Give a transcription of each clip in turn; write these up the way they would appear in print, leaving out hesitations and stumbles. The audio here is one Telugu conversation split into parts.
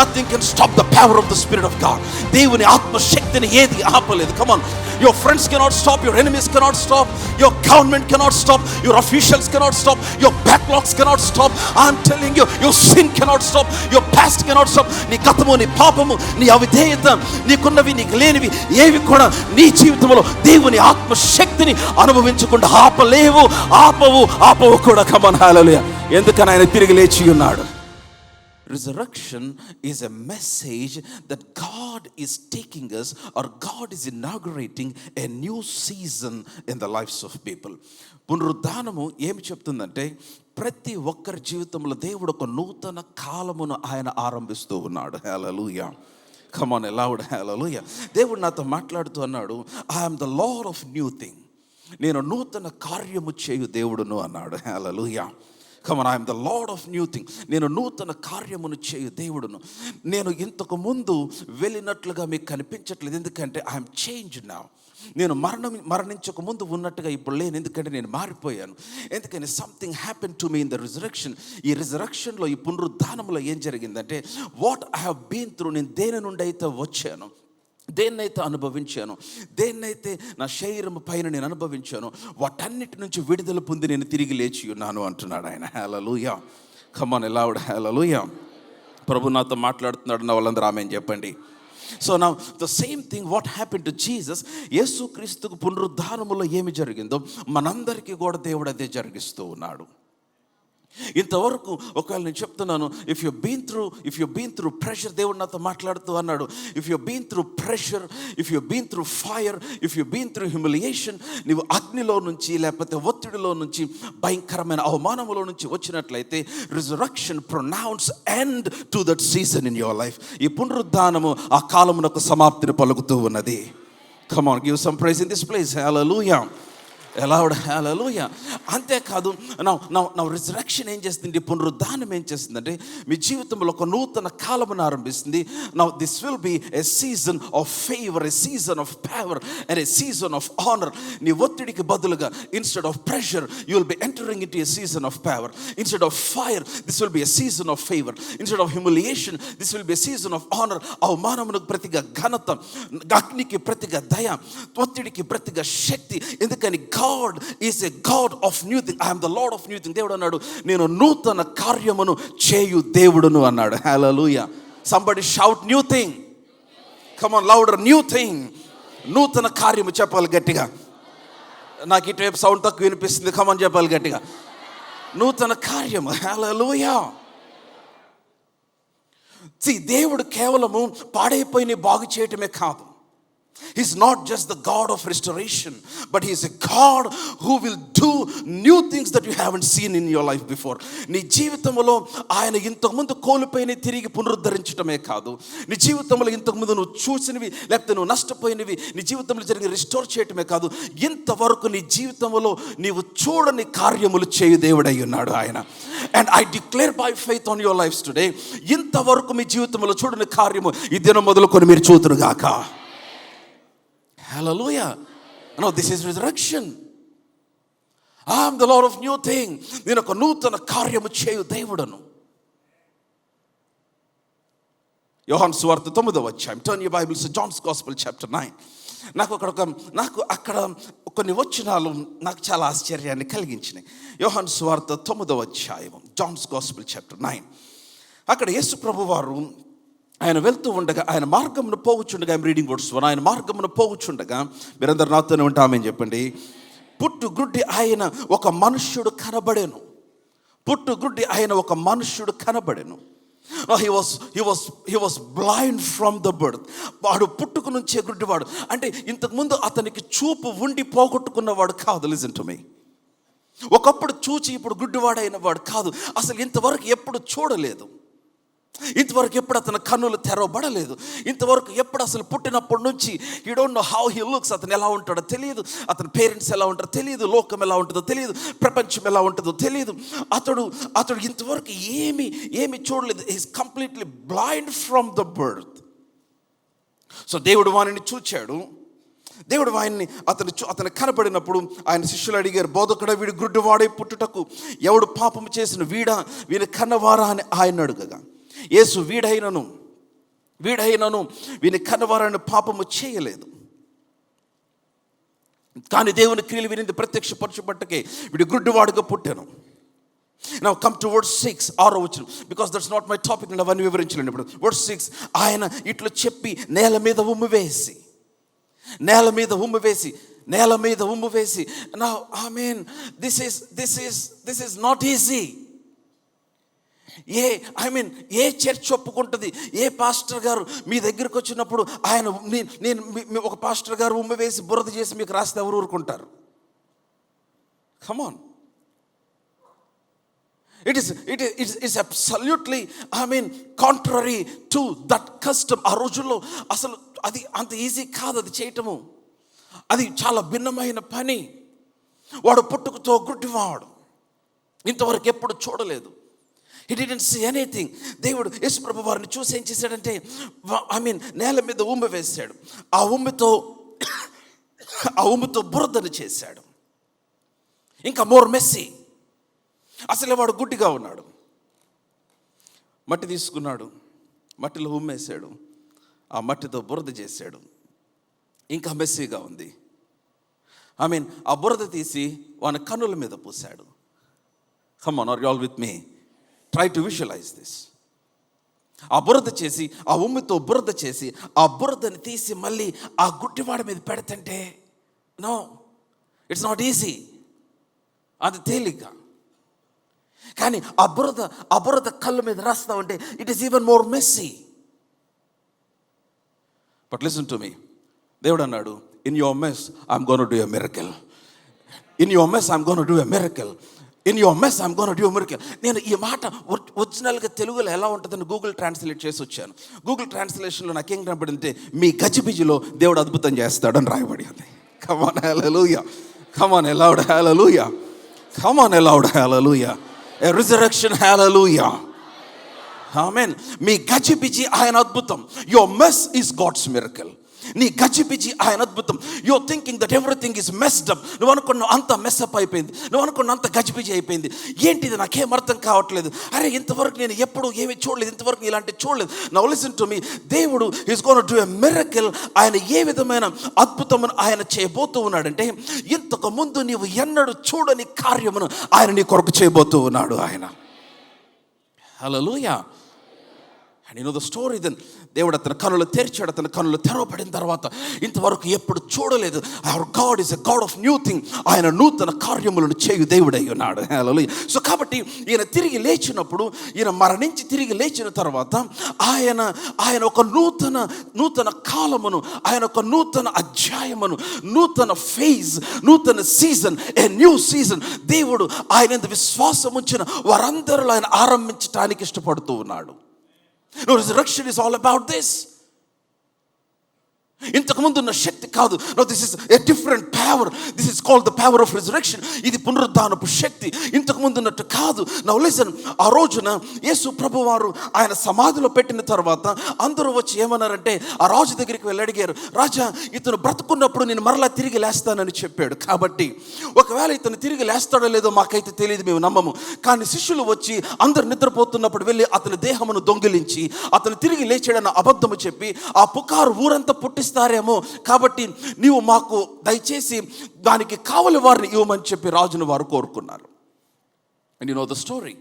Nothing can stop the power of the spirit of God. దేవుని ఆత్మశక్తిని ఏది ఆపలేదు. Come on, your friends cannot stop, your enemies cannot stop, your government cannot stop, your officials cannot stop, your backlogs cannot stop. I am telling you, your sin cannot stop, your past cannot stop. నీ గతము, నీ పాపము, నీ అవిధేయత, నీకున్నవి నీకు లేనివి ఏవి కూడా నీ జీవితంలో దేవుని ఆత్మశక్తిని అనుభవించకుండా ఆపవు కూడా. కమన్, హల్లెలూయా. ఎందుకని ఆయన తిరిగి లేచి ఉన్నాడు. Resurrection is a message that God is taking us, or God is inaugurating a new season in the lives of people. పునరుద్ధానము ఏమి చెప్తుందంటే, ప్రతి ఒక్కరి జీవితంలో దేవుడు ఒక నూతన కాలమును ఆయన ఆరంభిస్తూ ఉన్నాడు. హల్లెలూయా. కమ్ ఆన్, లౌడ్ హల్లెలూయా. దేవుడు నాతో మాట్లాడుతూ అన్నాడు, I am the lord of new thing. నేను నూతన కార్యము చేయు దేవుడును అన్నాడు. హల్లెలూయా. Come on, I am the Lord of new thing. నేను నూతన కార్యమును చేయు దేవుడును. నేను ఇంతకు ముందు వెళ్ళినట్లుగా మీకు కనిపించట్లేదు, ఎందుకంటే ఐఎమ్ చేంజ్డ్ నౌ. నేను మరణించక ముందు ఉన్నట్టుగా ఇప్పుడు లేను, ఎందుకంటే నేను మారిపోయాను. ఎందుకని something happen to me in the resurrection. ఈ రిజరక్షన్లో, ఈ పునరుద్ధానంలో ఏం జరిగిందంటే, what I have been through, నేను దేని నుండి అయితే వచ్చాను, దేన్నైతే అనుభవించాను, దేన్నైతే నా శరీరం పైన నేను అనుభవించాను, వాటన్నిటి నుంచి విడుదల పొంది నేను తిరిగి లేచి ఉన్నాను అంటున్నాడు ఆయన. హల్లెలూయా. కమ్ ఆన్, లౌడ్ హల్లెలూయా. ప్రభు నాతో మాట్లాడుతున్నాడు. నా వాళ్ళందరూ ఆమేన్ చెప్పండి. So now the same thing what happen to Jesus. యేసుక్రీస్తుకు పునరుద్ధానములో ఏమి జరిగిందో మనందరికీ కూడా దేవుడు అదే జరిగిస్తూ ఉన్నాడు. ఇంతవరకు ఒకవేళ నేను చెప్తున్నాను, if you been through pressure, దేవుడు నాతో మాట్లాడుతూ అన్నాడు, if you been through pressure, if you been through fire, if you been through humiliation, నీవు అగ్నిలో నుంచి లేకపోతే ఒత్తిడిలో నుంచి, భయంకరమైన అవమానములో నుంచి వచ్చినట్లయితే, resurrection pronounce end to that season in your life. ఈ పునరుద్ధానము ఆ కాలమునకు సమాప్తిని పలుకుతూ ఉన్నది. Come on, give some praise in this place. Hallelujah. Allowed, hallelujah. అంతేకాదు, నా రిజరక్షన్ ఏం చేస్తుంది, పునరుద్ధానం ఏం చేస్తుందంటే, మీ జీవితంలో ఒక నూతన కాలమును ఆరంభిస్తుంది. Now this will be a season of favour, a season of power and a season of honour. నీ ఒత్తిడికి బదులుగా, instead of pressure, you will be entering into a season of power. Instead of fire, this will be a season of favour. Instead of humiliation, this will be a season of honour. అవమానమునకు ప్రతిగా ఘనత, అగ్నికి ప్రతిగా దయ, ఒత్తిడికి ప్రతిగా శక్తి. ఎందుకని God is a God of new thing. I am the Lord of new thing. దేవుడు అన్నాడు, నేను నూతన కార్యమును చేయు దేవుడును అన్నాడు. హల్లెలూయా. Somebody shout new thing. Come on, louder, new thing. నూతన కార్యము చెప్పాలి గట్టిగా. నాకు ఇటువైపు సౌండ్ తక్కువ వినిపిస్తుంది. Come on, చెప్పాలి గట్టిగా. నూతన కార్యము. హల్లెలూయా. దేవుడు కేవలము పాడైపోయిన బాగు చేయటమే కాదు. He's not just the God of restoration, but He is a God who will do new things that you haven't seen in your life before. నీ జీవితంలో ఆయన ఇంతకుముందు కోల్పోయిన తిరిగి పునరుద్ధరించడమే కాదు, నీ జీవితంలో ఇంతకుముందు నువ్వు చూసినవి లేకపోతే నువ్వు నష్టపోయినవి నీ జీవితంలో జరిగి రిస్టోర్ చేయటమే కాదు, ఇంతవరకు నీ జీవితంలో నీవు చూడని కార్యములు చేయు దేవుడై ఉన్నాడు ఆయన. And I declare by faith on your lives today, ఇంతవరకు మీ జీవితంలో చూడని కార్యము ఈ దినం మొదలుకొని మీరు చూతురుగాక. Hallelujah. No, this is resurrection. I am the Lord of new thing. నేను ఒక నూతన కార్యము చేయు దేవుడను. యోహాను సువార్త 9వ అధ్యాయం. Turn your Bibles to John's Gospel chapter 9. నాకు అక్కడ కొన్ని వచనాలు నాకు చాలా ఆశ్చర్యాన్ని కలిగించినాయి. యోహాను సువార్త 9వ అధ్యాయం, John's Gospel chapter 9. అక్కడ యేసు ప్రభువారు ఆయన వెళ్తూ ఉండగా, ఆయన మార్గమును పోవచ్చుండగా, ఐఎమ్ రీడింగ్ వర్డ్స్ 1. ఆయన మార్గమును పోవచ్చుండగా, మీరందరూ నాతోనే ఉంటామని చెప్పండి. పుట్టుగుడ్డి ఆయన ఒక మనుష్యుడు కనబడెను. పుట్టుగుడ్డి ఆయన ఒక మనుష్యుడు కనబడెను. He was blind from the birth. వాడు పుట్టుక నుంచే గుడ్డివాడు. అంటే ఇంతకుముందు అతనికి చూపు ఉండి పోగొట్టుకున్నవాడు కాదు. Listen to me. ఒకప్పుడు చూచి ఇప్పుడు గుడ్డివాడైన వాడు కాదు. అసలు ఇంతవరకు ఎప్పుడు చూడలేదు. ఇంతవరకు ఎప్పుడు అతని కన్నులు తెరవబడలేదు. ఇంతవరకు ఎప్పుడు అసలు పుట్టినప్పటి నుంచి you don't know how he looks. అతను ఎలా ఉంటాడో తెలియదు, అతని పేరెంట్స్ ఎలా ఉంటారో తెలియదు, లోకం ఎలా ఉంటుందో తెలియదు, ప్రపంచం ఎలా ఉంటుందో తెలియదు. అతడు ఇంతవరకు ఏమి చూడలేదు. Is completely blind from the birth. So దేవుడు వానిని చూచాడు. దేవుడు ఆయన్ని అతను కనబడినప్పుడు ఆయన శిష్యులు అడిగారు, బోధకుడా, వీడు గుడ్డివాడై పుట్టుటకు ఎవడు పాపము చేసిన వీడా, వీని కన్నవారా అని ఆయన అడుగగా, యేసు వీడైనను వీడైనను వీని కన్నవారని పాపము చేయలేదు, కానీ దేవుని క్రియలు వీరిని ప్రత్యక్షపరచబట్టకే వీడు గుడ్డివాడుగా పుట్టాను. Now come to verse 6, 6వ వచనం, because that's not my topic. నేను అవన్నీ వివరించలేను ఇప్పుడు. verse 6, ఆయన ఇట్లా చెప్పి నేల మీద ఉమ్మి వేసి Now I mean this is not easy. ఏ చర్చ్ ఒప్పుకుంటుంది? ఏ పాస్టర్ గారు మీ దగ్గరికి వచ్చినప్పుడు నేను ఒక పాస్టర్ గారు ఉమ్మి వేసి బురద చేసి మీకు రాస్తే ఎవరు ఊరుకుంటారు? కమాన్, It is absolutely, contrary to that custom. ఆ రోజుల్లో అసలు అది అంత ఈజీ కాదు అది చేయటము. అది చాలా భిన్నమైన పని. వాడు పుట్టుకతో గుడ్డివాడు, ఇంతవరకు ఎప్పుడు చూడలేదు. He didn't see anything. దేవుడు యేసు ప్రభు వారిని చూసి ఏం చేశాడంటే నేల మీద ఉమ్మి వేశాడు. ఆ ఉమ్మితో బురదను చేశాడు. ఇంకా మోర్ మెస్సీ. అసలే వాడు గుడ్డిగా ఉన్నాడు. మట్టి తీసుకున్నాడు, మట్టిలో ఉమ్మేశాడు, ఆ మట్టితో బురద చేశాడు. ఇంకా మెస్సీగా ఉంది. ఆ బురద తీసి వాని కన్నుల మీద పూసాడు. Come on, are you all with me? Try to visualize this. ఆ బురద చేసి, ఆ ఉమ్మితో బురద చేసి, ఆ బురదని తీసి మళ్ళీ ఆ గుడ్డివాడి మీద పెడతంటే నో, ఇట్స్ నాట్ ఈజీ. అది తేలిక. కానీ ఆ బురద కళ్ళ మీద రాస్తా ఉంటే it is even more messy. But listen to me. దేవుడు అన్నాడు, in your mess I'm gonna do a miracle. In your mess I'm gonna do a miracle. In your mess I'm gonna do a miracle. నేను ఈ మాట ఒరిజినల్గా తెలుగులో ఎలా ఉంటుందని గూగుల్ ట్రాన్స్లేట్ చేసి వచ్చాను. గూగుల్ ట్రాన్స్లేషన్లో నాకేం కనబడిందంటే మీ గజిబిజిలో దేవుడు అద్భుతం చేస్తాడని రాయబడి ఉంది. Come on, hallelujah. Come on, loud hallelujah. Come on, loud hallelujah. A resurrection, hallelujah. Amen. మీ గజిబిజి ఆయన అద్భుతం. Your mess is God's miracle. నీ గజిబిజి ఆయన అద్భుతం. You're thinking that everything is messed up. నువ్వు అనుకున్న అంత మెస్అప్ అయిపోయింది, నువ్వు అనుకున్న అంత గజిబిజి అయిపోయింది. ఏంటిది నాకేం అర్థం కావట్లేదు, అరే ఇంతవరకు నేను ఎప్పుడు ఏమీ చూడలేదు, ఇంతవరకు ఇలాంటి చూడలేదు. Now listen to me. దేవుడు is gonna do a miracle. ఆయన ఏ విధమైన అద్భుతమును ఆయన చేయబోతూ ఉన్నాడంటే, ఇంతకు ముందు నీవు ఎన్నడూ చూడని కార్యమును ఆయన నీ కొరకు చేయబోతూ ఉన్నాడు ఆయన. హల్లెలూయా. And you know the story. Then దేవుడు అతని కన్నులు తెరిచాడు. అతని కన్నులు తెరవబడిన తర్వాత ఇంతవరకు ఎప్పుడు చూడలేదు. Hour God is a God of new thing. ఆయన నూతన కార్యములను చేయు దేవుడై ఉన్నాడు. హల్లెలూయా. సో కాబట్టి ఈయన తిరిగి లేచినప్పుడు, ఈయన మరణించి తిరిగి లేచిన తర్వాత ఆయన ఒక నూతన కాలమును, ఆయన ఒక నూతన అధ్యాయమును, నూతన ఫేజ్, నూతన సీజన్, ఏ న్యూ సీజన్ దేవుడు ఆయన విశ్వాసం ఉంచిన వారందరిలో ఆయన ఆరంభించడానికి ఇష్టపడుతూ ఉన్నాడు. No, resurrection is all about this. ఇంతకు ముందు ఉన్న శక్తి కాదు. No, this is a different power. This is called the power of resurrection. ఇది పునరుద్ధానపు శక్తి. ఇంతకు ముందు ఉన్నట్టు కాదు. Now listen. ఆ రోజున యేసు ప్రభు వారు ఆయన సమాధిలో పెట్టిన తర్వాత అందరూ వచ్చి ఏమన్నారంటే, ఆ రాజు దగ్గరికి వెళ్ళి అడిగారు, రాజా ఇతను బ్రతుకున్నప్పుడు నేను మరలా తిరిగి లేస్తానని చెప్పాడు. కాబట్టి ఒకవేళ ఇతను తిరిగి లేస్తాడో లేదో మాకైతే తెలియదు, మేము నమ్మము. కానీ శిష్యులు వచ్చి అందరు నిద్రపోతున్నప్పుడు వెళ్ళి అతని దేహమును దొంగిలించి అతను తిరిగి లేచాడన్న అబద్ధము చెప్పి ఆ పుకారు ఊరంతా పుట్టిస్తారేమో, కాబట్టి నీవు మాకు దయచేసి దానికి కావలి వారిని ఇవ్వమని చెప్పి రాజును వారు కోరుకున్నారు. And you know the story.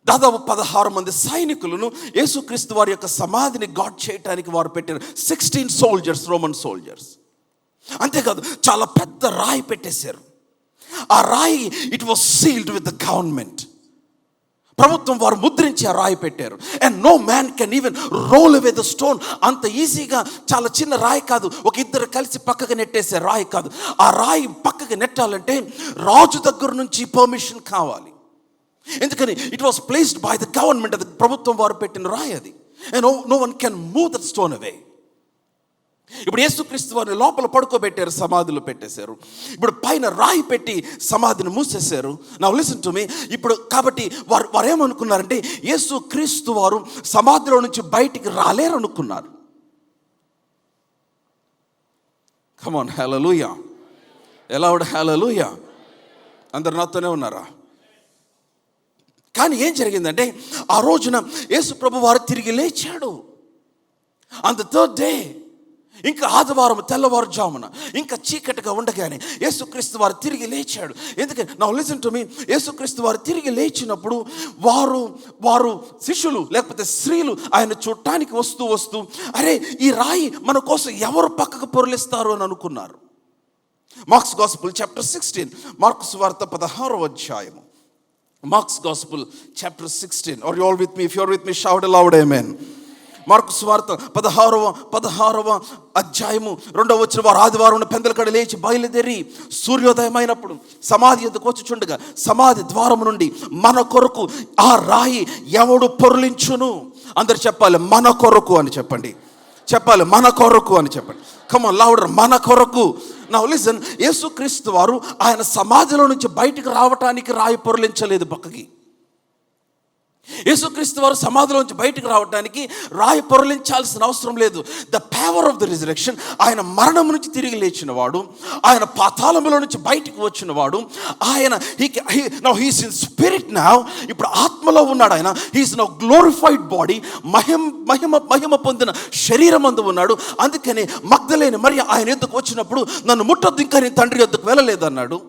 దాదాపు 16 మంది సైనికులను యేసుక్రీస్తు వారి యొక్క సమాధిని గాడ్ చేయడానికి వారు పెట్టారు. 16 సోల్జర్స్, రోమన్ సోల్జర్స్. అంతేకాదు చాలా పెద్ద రాయి పెట్టేశారు. ఆ రాయి it was sealed with the government. ప్రభుత్వం వారు ముద్రించి ఆ రాయి పెట్టారు. And no man can even roll away the stone. అంత ఈజీగా, చాలా చిన్న రాయి కాదు, ఒక ఇద్దరు కలిసి పక్కకు నెట్టేసే రాయి కాదు. ఆ రాయి పక్కకి నెట్టాలంటే రాజు దగ్గర నుంచి పర్మిషన్ కావాలి. ఎందుకని it was placed by the government. అది ప్రభుత్వం వారు పెట్టిన రాయి అది. And no one can move that stone away. ఇప్పుడు యేసుక్రీస్తు వారిని లోపల పడుకోబెట్టారు, సమాధిలో పెట్టేశారు. ఇప్పుడు పైన రాయి పెట్టి సమాధిని మూసేశారు. నౌ లిసన్ టు మీ. ఇప్పుడు కాబట్టి వారు ఏమనుకున్నారంటే, యేసుక్రీస్తు వారు సమాధిలో నుంచి బయటికి రాలేరు అనుకున్నారు. కమ్ ఆన్, హల్లెలూయా. ఎలా హల్లెలూయా. అందరు నాతోనే ఉన్నారా? కానీ ఏం జరిగిందంటే ఆ రోజున యేసు ప్రభు వారు తిరిగి లేచాడు. ఆన్ ద థర్డ్ డే, ఇంకా ఆదివారం తెల్లవారుజామున ఇంకా చీకటిగా ఉండగానే యేసుక్రీస్తు వారు తిరిగి లేచాడు. ఎందుకంటే నౌ లిసన్ టు మీ, యేసుక్రీస్తు వారు తిరిగి లేచినప్పుడు వారు శిష్యులు లేకపోతే స్త్రీలు ఆయన చూడటానికి వస్తూ అరే ఈ రాయి మన కోసం ఎవరు పక్కకు పొరలిస్తారు అని అనుకున్నారు. మార్క్స్ గాస్పుల్ చాప్టర్ 16, మార్కు సువార్త 16వ అధ్యాయము. Mark's gospel chapter 16. Are you all with me? If you are with me shout loud amen. మార్కు సువార్త 16వ అధ్యాయము 2వ వచనం. వారు ఆదివారం పెందలకడ లేచి బయలుదేరి సూర్యోదయమైనప్పుడు సమాధి ఎద్దుకు వచ్చుచుండగా సమాధి ద్వారం నుండి మన కొరకు ఆ రాయి ఎవడు పొర్లించును? అందరు చెప్పాలి మన కొరకు అని చెప్పండి. చెప్పాలి మన కొరకు అని చెప్పండి. కమ్ ఆన్ లౌడర్, మన కొరకు. నౌ లిసన్, యేసుక్రీస్తు వారు ఆయన సమాధిలో నుంచి బయటికి రావటానికి రాయి పొరలించలేదు పక్కకి. యేసుక్రీస్తు వారు సమాధిలోంచి బయటికి రావడానికి రాయి పొరలించాల్సిన అవసరం లేదు. The power of the resurrection, ఆయన మరణం నుంచి తిరిగి లేచినవాడు, ఆయన పాతాళంలో నుంచి బయటికి వచ్చినవాడు, ఆయన now he's in spirit now, ఇప్పుడు ఆత్మలో ఉన్నాడు ఆయన. హీస్ నౌ గ్లోరిఫైడ్ బాడీ, మహిమ పొందిన శరీరం అందు ఉన్నాడు. అందుకని మగ్దలేని మరియ ఆయన ఎద్దుకు వచ్చినప్పుడు నన్ను ముట్టొద్దు, ఇంకా నేను తండ్రి ఎద్దుకు వెళ్ళలేదన్నాడు.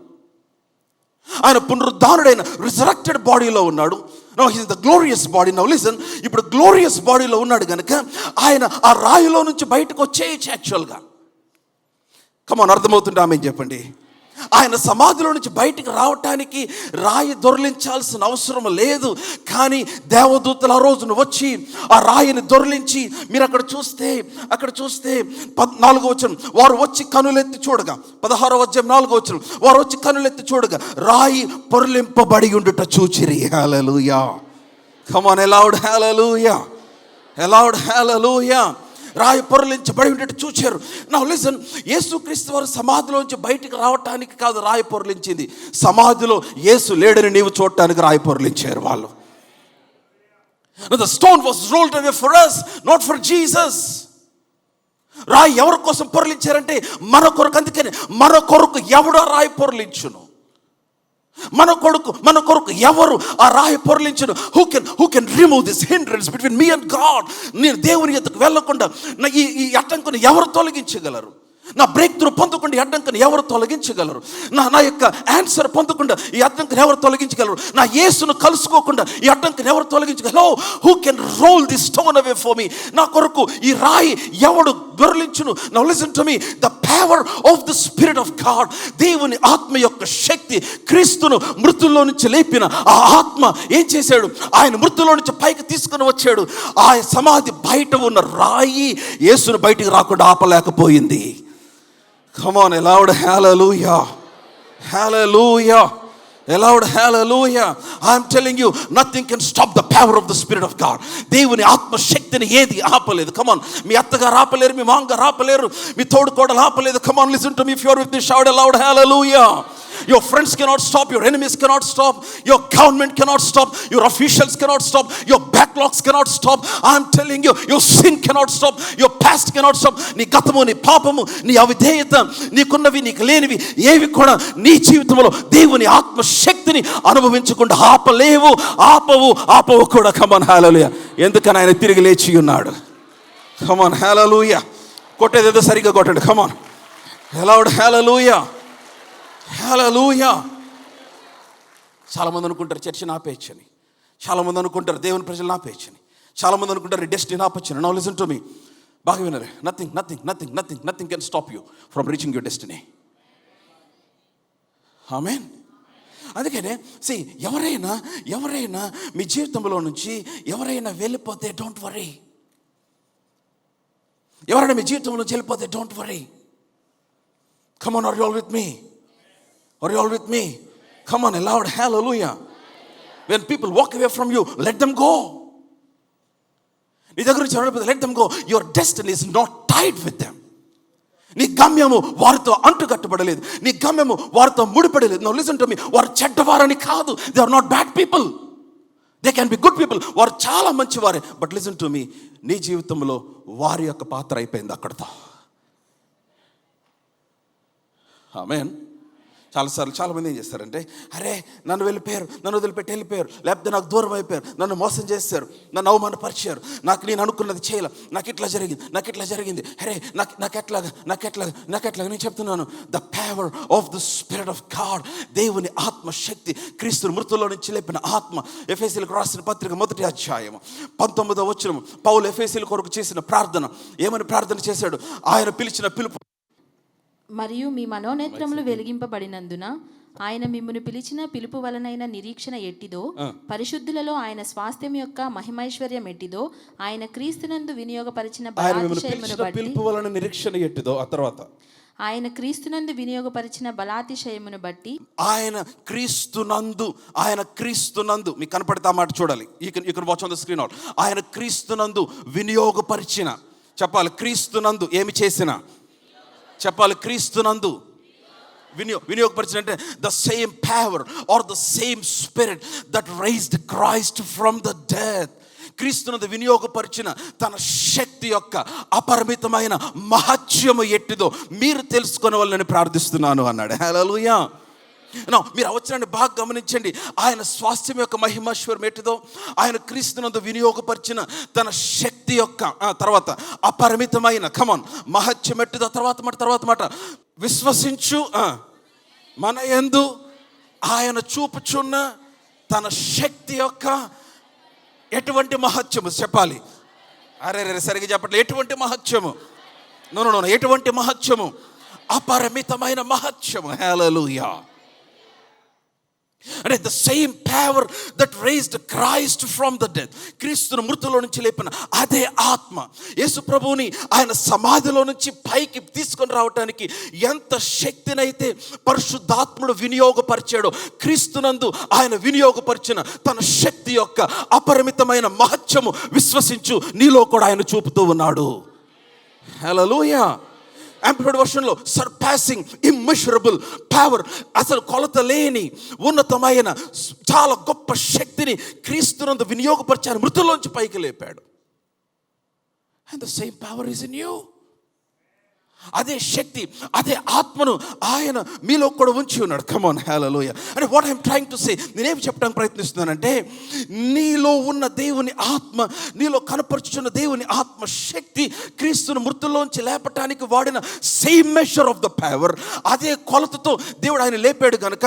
ఆయన పునరుద్ధానుడైన రిజరెక్టెడ్ బాడీలో ఉన్నాడు. Now he is the glorious body. Now listen, ఇప్పుడు గ్లోరియస్ బాడీలో ఉన్నాడు కనుక ఆయన ఆ రాయిలో నుంచి బయటకు వచ్చేయచ్చు యాక్చువల్గా. కమాన్, అర్థమవుతుంటే ఆమె చెప్పండి. ఆయన సమాధిలో నుంచి బయటికి రావటానికి రాయి దొర్లించాల్సిన అవసరం లేదు. కానీ దేవదూతలు ఆ రోజున వచ్చి ఆ రాయిని దొర్లించి, మీరు అక్కడ చూస్తే 4వ వచనం, వారు వచ్చి కనులెత్తి చూడగా, 16వ అధ్యాయం 4వ వచనం, వారు వచ్చి కనులెత్తి చూడగా రాయి పొర్లింపబడి ఉండుట చూచిరి. హల్లెలూయా. Come on, aloud hallelujah, aloud hallelujah. రాయి పొరలించబడి ఉండేట్టు చూచారు. నౌ లిసన్, యేసుక్రీస్తు వారు సమాధిలోంచి బయటికి రావటానికి కాదు రాయి పొరలించింది, సమాధిలో యేసు లేడని నీవు చూడటానికి రాయి పొరలించారు వాళ్ళు. The stone was rolled away for us, not for Jesus. రాయి ఎవరి కోసం పొరలించారంటే మన కొరకు. అందుకని మన కొరకు ఎవడో రాయి పొరలించును? మన కొరకు ఎవరు ఆ రాయి పొరలించును? Who can remove this hindrance between me and God? నేను దేవుని ఎద్దుకు వెళ్ళకుండా ఈ అడ్డంకుని ఎవరు తొలగించగలరు? నా బ్రేక్ త్రూ పొందకుండా ఈ అడ్డంకుని ఎవరు తొలగించగలరు? నా యొక్క ఆన్సర్ పొందకుండా ఈ అడ్డంకుని ఎవరు తొలగించగలరు? నా యేసును కలుసుకోకుండా ఈ అడ్డంకుని ఎవరు తొలగించగలరు? Who can roll the stone away for me? నా కొరకు ఈ రాయి ఎవడు దొర్లించును? Now listen to me, the power of the spirit of God, దేవుని ఆత్మ యొక్క శక్తి, క్రీస్తును మృతుల్లో నుంచి లేపిన ఆ ఆత్మ ఏం చేశాడు? ఆయన మృతుల్లో నుంచి పైకి తీసుకుని వచ్చాడు. ఆ సమాధి బయట ఉన్న రాయి యేసును బయటికి రాకుండా ఆపలేకపోయింది. Come on, loud hallelujah, hallelujah, loud hallelujah. I'm telling you, nothing can stop the power of the Spirit of God. దేవుని ఆత్మ శక్తిని ఏది ఆపలేదు. Come on, మీ అత్తగారు ఆపలేరు, మీ మామగారు ఆపలేరు, మీ తోడుకోడలు ఆపలేదు. Come on, listen to me. If you are with me, shout aloud hallelujah. Your friends cannot stop, your enemies cannot stop, your government cannot stop, your officials cannot stop, your backlogs cannot stop. I'm telling you, your sin cannot stop, your past cannot stop. నీ గతము, నీ పాపము, నీ అవిధేయత, నీకున్నవి నీకు లేనివి ఏవి కూడా నీ జీవితంలో దేవుని ఆత్మ శక్తిని అనుభవించకుండా ఆపవు కూడా. కమాన్ హల్లెలూయా. ఎందుకని ఆయన తిరిగి లేచి ఉన్నాడు. కమాన్ హల్లెలూయా. కొట్టేదేదో సరిగ్గా కొట్టండి. కమాన్, లౌడ్ హల్లెలూయా, హల్లెలూయా. చాలామంది అనుకుంటారు చర్చిని ఆపేయచ్చని, చాలామంది అనుకుంటారు దేవుని ప్రజలను ఆపేయచ్చని, చాలామంది అనుకుంటారు డెస్టినీ ఆపొచ్చని. నౌ లిసన్ టు మీ, బాగా వినరే. Nothing can stop you from reaching your destiny. ఆమేన్. అందుకనే ఎవరైనా మీ జీవితంలో నుంచి ఎవరైనా వెళ్ళిపోతే డోంట్ వరీ. ఎవరైనా మీ జీవితంలో నుంచి వెళ్ళిపోతే don't worry. Come on, are you all with me? Are you all with me? Come on, loud hallelujah. When people walk away from you, let them go. నీ దగ్గర నుంచి ఎవరైనా let them go. Your destiny is not tied with them. నీ గమ్యము వారితో అంటుకట్టబడలేదు, నీ గమ్యము వారితో ముడిపడలేదు. Now listen to me, వారు చెడ్డవారని కాదు. They are not bad people. They can be good people. వారు చాలా మంచివారే. But listen to me, నీ జీవితంలో వారి యొక్క పాత్ర అయిపోయింది అక్కడితో. ఆమేన్. చాలామంది ఏం చేస్తారంటే, అరే నన్ను వెళ్ళిపోయారు, నన్ను వదిలిపెట్టి వెళ్ళిపోయారు, లేకపోతే నాకు దూరం అయిపోయారు, నన్ను మోసం చేశారు, నన్ను అవమానపరిచారు, నేను అనుకున్నది చేయాల, నాకు ఇట్లా జరిగింది, అరే నాకెట్లాగా నేను చెప్తున్నాను, the power of the spirit of God, దేవుని ఆత్మశక్తి, క్రీస్తుని మృతుల్లో నుంచి లేపిన ఆత్మ. ఎఫెసీయులకు రాసిన పత్రిక 1వ అధ్యాయము 19వ వచనం, పౌలు ఎఫెసీయుల కొరకు చేసిన ప్రార్థన, ఏమని ప్రార్థన చేశాడు? ఆయన పిలిచిన పిలుపు మరియు మీ మనోనేత్రములు వెలిగింపబడినందున ఆయన మిమ్మును పిలిచిన పిలుపు వలనైన నిరీక్షణ ఎట్టిదో, పరిశుద్ధులలో ఆయన స్వాస్థ్యం యొక్క మహిమైశ్వర్యం ఎట్టిదో, ఆయన క్రీస్తునందు వినియోగపరిచిన పిలుపు వలన నిరీక్షణ ఎట్టిదో, ఆ తర్వాత ఆయన క్రీస్తునందు వినియోగపరిచిన బలాతిశయమును బట్టి, ఆయన క్రీస్తునందు మీకు కనపడతా మాట చూడాలి, ఇక్కడ watch on the screen out. ఆయన క్రీస్తునందు వినియోగపరిచిన, చెప్పాలి, క్రీస్తునందు ఏమి చేసిన, చెప్పాలి, క్రీస్తునందు వినియోగపరిచిన అంటే the same power or the same spirit that raised Christ from the death. క్రీస్తునందు వినియోగపరిచిన తన శక్తి యొక్క అపరిమితమైన మహత్యము ఎట్టిదో మీరు తెలుసుకునే వాళ్ళని ప్రార్థిస్తున్నాను అన్నాడు. హల్లెలూయా. మీరు అవసరాన్ని బాగా గమనించండి. ఆయన స్వాస్థ్యం యొక్క మహిమైశ్వర్యం ఎట్టిదో, ఆయన క్రీస్తునందు వినియోగపరిచిన తన శక్తి యొక్క తర్వాత అపరిమితమైన మహత్యం ఎట్టిదో, తర్వాత మాట విశ్వసించు మన యందు ఆయన చూపుచున్న తన శక్తి యొక్క ఎటువంటి మహత్యము, చెప్పాలి, అరే సరిగ్గా చెప్పట్లేదు, ఎటువంటి మహత్యము, ఎటువంటి మహత్యము, అపరిమితమైన మహత్యము. హల్లెలూయా. అంటే the same power that raised Christ from the death, క్రీస్తును మృతుల్లో నుంచి లేపిన అదే ఆత్మ యేసు ప్రభువుని ఆయన సమాధిలో నుంచి పైకి తీసుకొని రావటానికి ఎంత శక్తినైతే పరిశుద్ధాత్ముడు వినియోగపరిచాడో, క్రీస్తునందు ఆయన వినియోగపరిచిన తన శక్తి యొక్క అపరిమితమైన మహత్యము విశ్వసించు నీలో కూడా ఆయన చూపుతూ ఉన్నాడు. హల్లెలూయా. యాంప్లిఫైడ్ వర్షన్లో సర్పాసింగ్ ఇమ్మెషరబుల్ పవర్, అసలు కొలత లేని ఉన్నతమైన చాలా గొప్ప శక్తిని క్రీస్తునందు వినియోగపరిచారు, మృతుల్లోంచి పైకి లేపాడు. And the same power is in you. అదే శక్తి, అదే ఆత్మను ఆయన మీలో కూడా ఉంచి ఉన్నాడు. కమ్ ఆన్, హల్లెలూయా. అంటే వాట్ ఐఎమ్ ట్రైయింగ్ టు సే, నేనేమి చెప్పడానికి ప్రయత్నిస్తున్నానంటే, నీలో ఉన్న దేవుని ఆత్మ, నీలో కనపరుచున్న దేవుని ఆత్మ శక్తి క్రీస్తును మృతుల్లోంచి లేపటానికి వాడిన same measure of the power, అదే కొలతతో దేవుడు ఆయన లేపాడు కనుక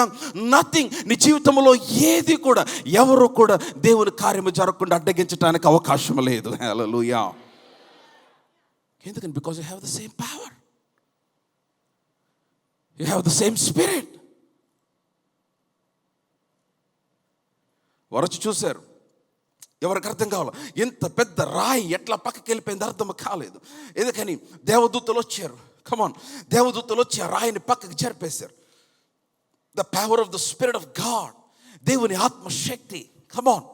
నథింగ్, నీ జీవితంలో ఏది కూడా ఎవరు కూడా దేవుని కార్యము జరగకుండా అడ్డగించడానికి అవకాశం లేదు. హల్లెలూయా. ఎందుకని? Because you have the same power, you have the same spirit. వరచి చూశారు, ఎవరికి అర్థం కావాలి, ఇంత పెద్ద రాయి ఎట్లా పక్కకి వెళ్ళిపోయింది అర్థం కాలేదు. ఎందుకని? దేవదూతలు వచ్చారు. కమాన్, దేవదూతలు వచ్చి ఆ రాయిని పక్కకి జరిపేశారు. The power of the spirit of God, దేవుని ఆత్మశక్తి. కమాన్,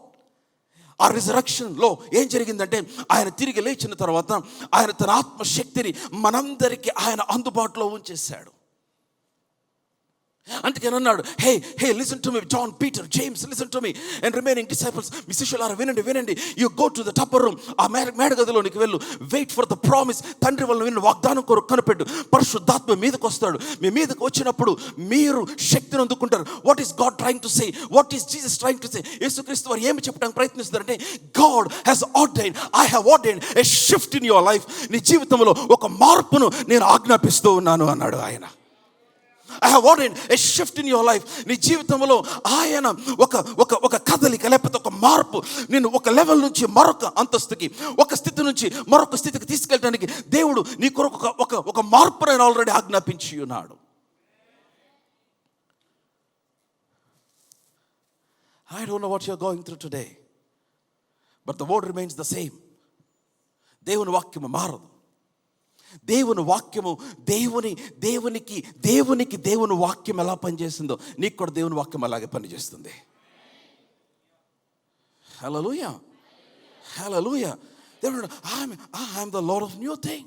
ఆ రిజరక్షన్లో ఏం జరిగిందంటే, ఆయన తిరిగి లేచిన తర్వాత ఆయన తన ఆత్మశక్తిని మనందరికీ ఆయన అందుబాటులో ఉంచేశాడు. అందుకని అన్నాడు, hey listen to me John, Peter, James, listen to me and remaining disciples, మీ శిష్యులారా వినండి, you go to the upper room, ఆ మేడగదిలోనికి వెళ్ళు, వెయిట్ ఫర్ ద ప్రామిస్, తండ్రి వల్ల విన్న వాగ్దానం కొరకు కనిపెట్టు, పరిశుద్ధాత్మ మీదకి వస్తాడు, మీ మీదకి వచ్చినప్పుడు మీరు శక్తిని అందుకుంటారు. What is God trying to say, what is Jesus trying to say? యేసుక్రీస్తు వారు ఏమి చెప్పడానికి ప్రయత్నిస్తున్నారంటే, God has ordained, I have ordained a shift in your life. నీ జీవితంలో ఒక మార్పును నేను ఆజ్ఞాపిస్తూ ఉన్నాను అన్నాడు ఆయన. I have ordained a shift in your life. నీ జీవితంలో ఆయన ఒక కదలిక, లేకపోతే ఒక మార్పు, నేను ఒక లెవెల్ నుంచి మరొక అంతస్తుకి, ఒక స్థితి నుంచి మరొక స్థితికి తీసుకెళ్ళడానికి దేవుడు నీ కొరకు ఒక మార్పును ఆయన ఆల్రెడీ ఆజ్ఞాపించి ఉన్నాడు. I don't know what you're going through today, but the word remains the same. దేవుని వాక్యము మారదు. దేవుని వాక్యము దేవునికి దేవుని వాక్యం ఎలా పనిచేస్తుందో నీకు కూడా దేవుని వాక్యం అలాగే పనిచేస్తుంది. హల్లెలూయా, హల్లెలూయా. దేవుడు, I am the Lord of new thing.